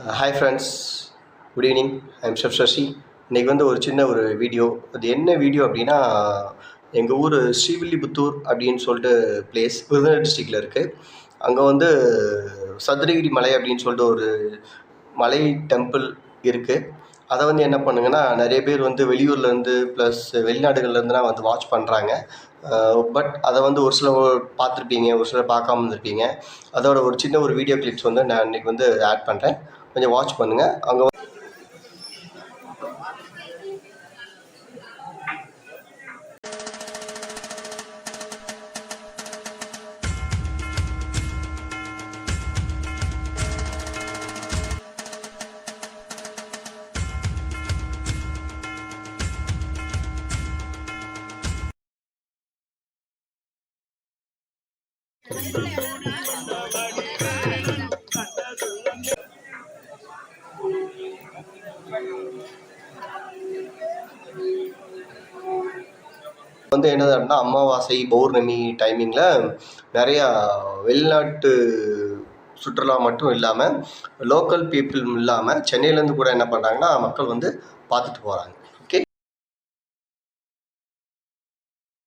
Hi friends, good evening. I'm chef Sasi. இன்றைக்கி வந்து ஒரு சின்ன வீடியோ. அது என்ன வீடியோ அப்படின்னா, எங்கள் ஊர் ஸ்ரீவில்லிபுத்தூர் அப்படின்னு சொல்லிட்டு பிளேஸ் விருதுநகர் டிஸ்ட்ரிக்டில் இருக்குது. அங்கே வந்து சதுரகிரி மலை அப்படின்னு சொல்லிட்டு ஒரு மலை டெம்பிள் இருக்குது. அதை வந்து என்ன பண்ணுங்கன்னா, நிறைய பேர் வந்து வெளியூர்லேருந்து ப்ளஸ் வெளிநாடுகள்லேருந்துலாம் வந்து வாட்ச் பண்ணுறாங்க. பட் அதை வந்து ஒரு சிலர் பார்த்துருப்பீங்க, ஒரு சிலர் பார்க்காம இருந்திருப்பீங்க. அதோட ஒரு சின்ன வீடியோ கிளிப்ஸ் வந்து நான் இன்றைக்கி வந்து ஆட் பண்ணுறேன். கொஞ்சம் வாட்ச் பண்ணுங்கள். அங்கே வந்து என்னது அப்படின்னா, அமாவாசை பௌர்ணமி டைமிங்கில் நிறையா வெளிநாட்டு சுற்றுலா மட்டும் இல்லாமல் லோக்கல் பீப்புள் இல்லாமல் சென்னையிலேருந்து கூட என்ன பண்ணுறாங்கன்னா மக்கள் வந்து பார்த்துட்டு போகிறாங்க.